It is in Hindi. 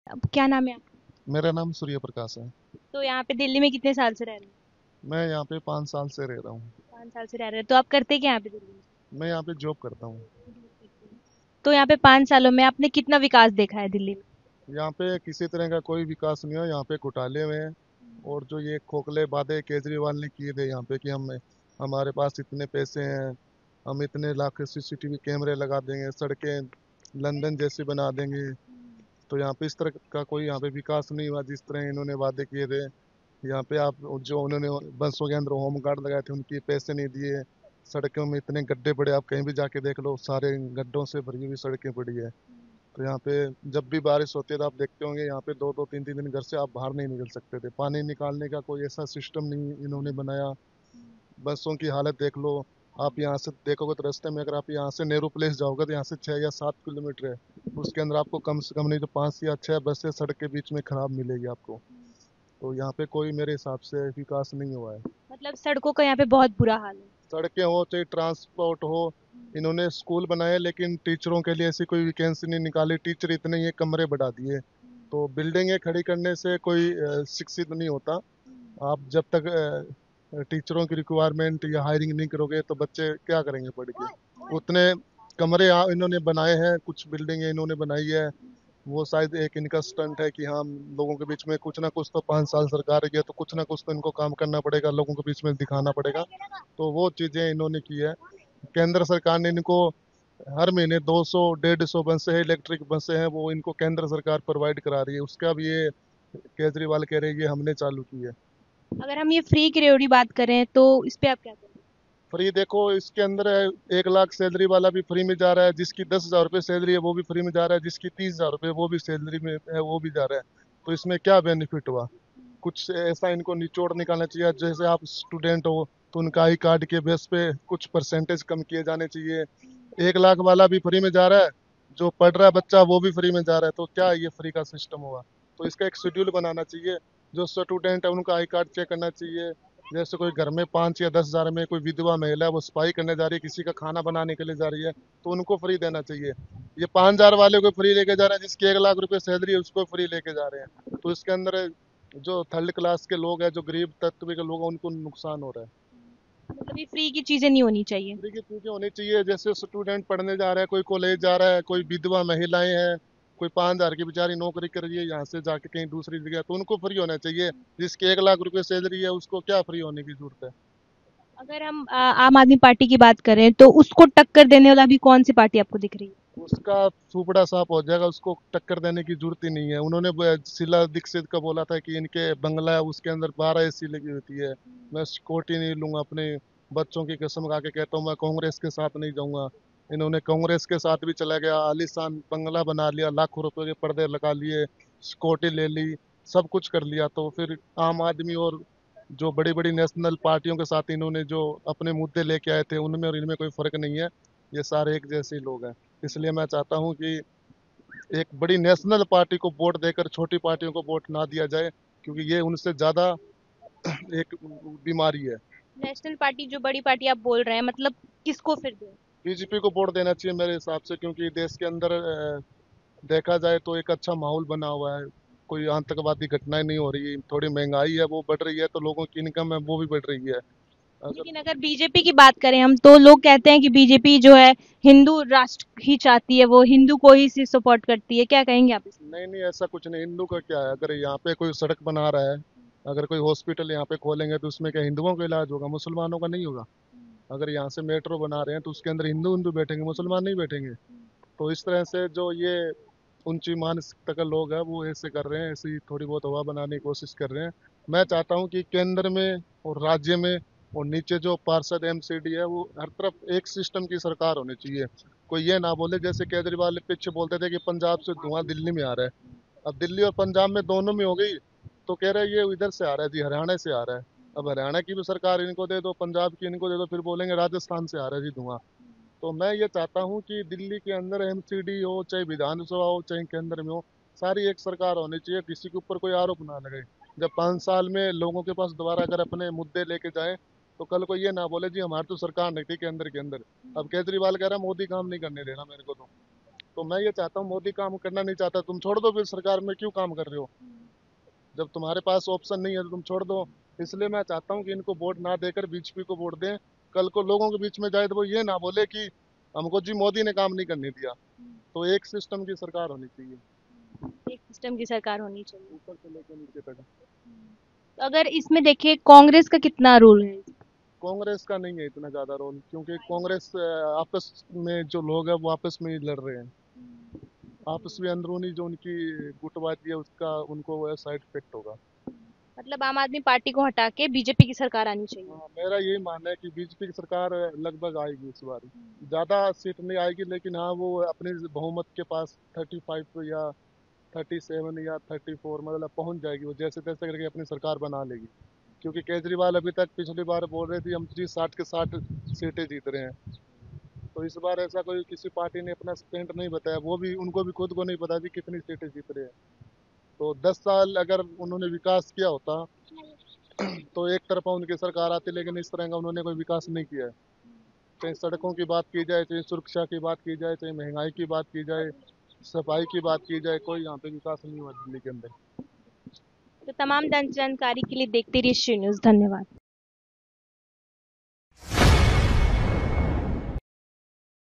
अब क्या नाम है आपका? मेरा नाम सूर्य प्रकाश है। तो यहाँ पे दिल्ली में कितने साल से रह रहे हैं? मैं यहाँ पे 5 साल से रह रहा हूँ। 5 साल से रह रहे हैं, तो आप करते क्या हैं यहाँ पे दिल्ली में? मैं यहाँ पे जॉब करता हूँ। तो यहाँ पे 5 सालों में आपने कितना विकास देखा है दिल्ली में? यहाँ पे किसी तरह का कोई विकास नहीं हुआ, यहाँ पे घोटाले हुए हैं। और जो ये खोखले वादे केजरीवाल ने किए थे यहाँ पे कि हम हमारे पास इतने पैसे हैं, हम इतने लाख सीसीटीवी कैमरे लगा देंगे, सड़कें लंदन जैसी बना देंगे। तो यहाँ पे इस तरह का कोई यहाँ पे विकास नहीं हुआ जिस तरह इन्होंने वादे किए थे। यहाँ पे आप जो उन्होंने बसों के अंदर होम गार्ड लगाए थे उनके पैसे नहीं दिए। सड़कों में इतने गड्ढे पड़े, आप कहीं भी जाके देख लो, सारे गड्ढों से भरी हुई सड़कें पड़ी है। तो यहाँ पे जब भी बारिश होती है तो आप देखते होंगे यहाँ पे दो दो तीन तीन दिन घर से आप बाहर नहीं निकल सकते थे, पानी निकालने का कोई ऐसा सिस्टम नहीं इन्होंने बनाया। बसों की हालत देख लो। आप यहाँ से देखोगे तो रास्ते में, अगर आप यहाँ से नेहरू प्लेस जाओगे तो यहाँ से 6 या 7 किलोमीटर है, उसके अंदर आपको कम से कम नहीं तो 5 या 6 बसें सड़क के बीच में खराब मिलेगी आपको। तो यहाँ पे कोई मेरे हिसाब से विकास नहीं हुआ है। मतलब सड़कों का यहाँ पे बहुत बुरा हाल है। सड़कें हो चाहे ट्रांसपोर्ट हो, इन्होंने स्कूल बनाए लेकिन टीचरों के लिए ऐसी कोई वैकेंसी नहीं निकाली, टीचर इतने ये कमरे बढ़ा दिए। तो बिल्डिंगें खड़ी करने से कोई शिक्षित नहीं होता। आप जब तक टीचरों की रिक्वायरमेंट या हायरिंग नहीं करोगे तो बच्चे क्या करेंगे पढ़ के। उतने कमरे इन्होंने बनाए हैं, कुछ बिल्डिंगें इन्होंने बनाई है। वो शायद एक इनका स्टंट है कि हाँ, लोगों के बीच में कुछ ना कुछ तो 5 साल सरकार रही है तो कुछ ना कुछ तो इनको काम करना पड़ेगा, लोगों के बीच में दिखाना पड़ेगा। तो वो चीजें इन्होंने की है। केंद्र सरकार ने इनको हर महीने 200 150 बसें हैं, इलेक्ट्रिक बसें हैं, वो इनको केंद्र सरकार प्रोवाइड करा रही है, उसका भी ये केजरीवाल कह रहे हैं ये हमने चालू की है। अगर हम ये फ्री की रेवड़ी बात करें तो इस पे आप क्या कहेंगे? फ्री देखो, इसके अंदर है 1 लाख सैलरी वाला भी फ्री में जा रहा है, जिसकी 10,000 रुपये सैलरी है वो भी फ्री में जा रहा है, जिसकी 30,000 रुपये वो भी सैलरी में है वो भी जा रहा है। तो इसमें क्या बेनिफिट हुआ? कुछ ऐसा इनको निचोड़ निकालना चाहिए, जैसे आप स्टूडेंट हो तो उनका आई कार्ड के बेस पे कुछ परसेंटेज कम किए जाने चाहिए। 1 लाख वाला भी फ्री में जा रहा है, जो पढ़ रहा है बच्चा वो भी फ्री में जा रहा है, तो क्या ये फ्री का सिस्टम हुआ? तो इसका एक शेड्यूल बनाना चाहिए। जो स्टूडेंट है उनका आई कार्ड चेक करना चाहिए। जैसे कोई घर में 5 या 10 हजार में कोई विधवा महिला है, वो सफाई करने जा रही है, किसी का खाना बनाने के लिए जा रही है, तो उनको फ्री देना चाहिए। ये 5 हजार वाले को फ्री लेके जा रहे हैं, जिसकी 1 लाख रुपए सैलरी है उसको फ्री लेके जा रहे हैं। तो इसके अंदर जो थर्ड क्लास के लोग हैं, जो गरीब तत्व के लोग हैं, उनको नुकसान हो रहा है। मतलब ये फ्री की चीजें नहीं होनी चाहिए। फ्री की चीजें होनी चाहिए, जैसे स्टूडेंट पढ़ने जा रहा है, कोई कॉलेज जा रहा है, कोई विधवा महिलाएं हैं, कोई 5 हजार की बेचारी नौकरी कर रही है यहाँ से जाके कहीं दूसरी जगह, तो उनको फ्री होना चाहिए। जिसकी 1 लाख रुपए सैलरी है उसको क्या फ्री होने की जरूरत है? अगर हम आम आदमी पार्टी की बात करें तो उसको टक्कर देने वाला भी कौन सी पार्टी आपको दिख रही है? उसका सुपड़ा साफ हो जाएगा, उसको टक्कर देने की जरूरत ही नहीं है। उन्होंने शीला दीक्षित का बोला था कि इनके बंगला है उसके अंदर 12 AC लगी होती है। मैं सिक्योरिटी नहीं लूंगा, अपने बच्चों की कसम खा के कहता हूँ मैं कांग्रेस के साथ नहीं जाऊंगा। इन्होंने कांग्रेस के साथ भी चला गया, आलीशान बंगला बना लिया, लाखों रुपए के पर्दे लगा लिए, सिक्योरिटी ले ली, सब कुछ कर लिया। तो फिर आम आदमी और जो बड़ी बड़ी नेशनल पार्टियों के साथ इन्होंने जो अपने मुद्दे लेके आए थे उनमें और इनमें कोई फर्क नहीं है। ये सारे एक जैसे ही लोग हैं। इसलिए मैं चाहता हूँ कि एक बड़ी नेशनल पार्टी को वोट देकर छोटी पार्टियों को वोट ना दिया जाए, क्योंकि ये उनसे ज्यादा एक बीमारी है। नेशनल पार्टी जो बड़ी पार्टी आप बोल रहे हैं, मतलब किसको फिर दें? बीजेपी को वोट देना चाहिए मेरे हिसाब से, क्योंकि देश के अंदर देखा जाए तो एक अच्छा माहौल बना हुआ है, कोई आतंकवादी घटनाएं नहीं हो रही, थोड़ी महंगाई है वो बढ़ रही है, तो लोगों की इनकम है वो भी बढ़ रही है। अगर लेकिन अगर बीजेपी की बात करें हम, तो लोग कहते हैं कि बीजेपी जो है हिंदू राष्ट्र ही चाहती है, वो हिंदू को ही सिर्फ सपोर्ट करती है। क्या कहेंगे आप इस नहीं नहीं, ऐसा कुछ नहीं, हिंदू का क्या है? अगर यहाँ पे कोई सड़क बना रहा है, अगर कोई हॉस्पिटल यहाँ पे खोलेंगे तो उसमें क्या हिंदुओं का इलाज होगा, मुसलमानों का नहीं होगा? अगर यहाँ से मेट्रो बना रहे हैं तो उसके अंदर हिंदू हिंदू बैठेंगे, मुसलमान नहीं बैठेंगे। तो इस तरह से जो ये ऊंची मानसिकता के लोग हैं वो ऐसे कर रहे हैं, ऐसी थोड़ी बहुत हवा बनाने की कोशिश कर रहे हैं। मैं चाहता हूँ कि केंद्र में और राज्य में और नीचे जो पार्षद एमसीडी है वो हर तरफ एक सिस्टम की सरकार होनी चाहिए। कोई ये ना बोले जैसे केजरीवाल पीछे बोलते थे कि पंजाब से धुआं दिल्ली में आ रहा है, अब दिल्ली और पंजाब में दोनों में हो गई, तो कह रहे हैं ये इधर से आ रहा है जी, हरियाणा से आ रहा है। अब हरियाणा की भी सरकार इनको दे दो, पंजाब की इनको दे दो, फिर बोलेंगे राजस्थान से आ रहा है जी धुआं। तो मैं ये चाहता हूँ कि दिल्ली के अंदर एमसीडी हो चाहे विधानसभा हो चाहे केंद्र में हो, सारी एक सरकार होनी चाहिए, किसी के ऊपर कोई आरोप ना लगे। जब 5 साल में लोगों के पास दोबारा अगर अपने मुद्दे लेके जाए तो कल को ये ना बोले जी हमारी तो सरकार नहीं थी केंद्र के अंदर। अब केजरीवाल कह रहा है मोदी काम नहीं करने देना मेरे को। तो तो मैं ये चाहता हूँ, मोदी काम करना नहीं चाहता, तुम छोड़ दो, फिर सरकार में क्यों काम कर रहे हो? जब तुम्हारे पास ऑप्शन नहीं है तो तुम छोड़ दो। इसलिए मैं चाहता हूँ कि इनको वोट ना देकर बीजेपी को वोट दें। कल को लोगों के बीच में जाए तो वो ये ना बोले कि हमको जी मोदी ने काम नहीं करने दिया। तो एक सिस्टम की सरकार होनी चाहिए, एक सिस्टम की सरकार होनी चाहिए। ऊपर से लेकर नीचे तक। तो अगर इसमें देखिए कांग्रेस का कितना रोल है? कांग्रेस का नहीं है इतना ज्यादा रोल, क्योंकि कांग्रेस आपस में जो लोग हैं वो आपस में ही लड़ रहे हैं। आपस में अंदरूनी जो उनकी गुटबाजी है उसका उनको साइड इफेक्ट होगा। मतलब आम आदमी पार्टी को हटा के बीजेपी की सरकार आनी चाहिए। हाँ, मेरा यही मानना है कि बीजेपी की सरकार लगभग आएगी इस बार। ज्यादा सीट नहीं आएगी, लेकिन हाँ वो अपने बहुमत के पास 35 या 37 या 34 मतलब पहुंच जाएगी। वो जैसे तैसे करके अपनी सरकार बना लेगी, क्योंकि केजरीवाल अभी तक पिछली बार बोल रहे थे हम जी 60 के 60 सीटें जीत रहे हैं। तो इस बार ऐसा कोई किसी पार्टी ने अपना स्टैंड नहीं बताया, वो भी उनको भी खुद को नहीं पता जी कितनी सीटें जीत रहे हैं। तो 10 साल अगर उन्होंने विकास किया होता तो एक तरफा उनकी सरकार आती, लेकिन इस तरह का उन्होंने कोई विकास नहीं किया है। चाहे सड़कों की बात की जाए, चाहे सुरक्षा की बात की जाए, चाहे महंगाई की बात की जाए, सफाई की बात की जाए, कोई यहाँ पे विकास नहीं हुआ दिल्ली के अंदर। तो तमाम जानकारी के लिए देखते रहिए श्री न्यूज़। धन्यवाद।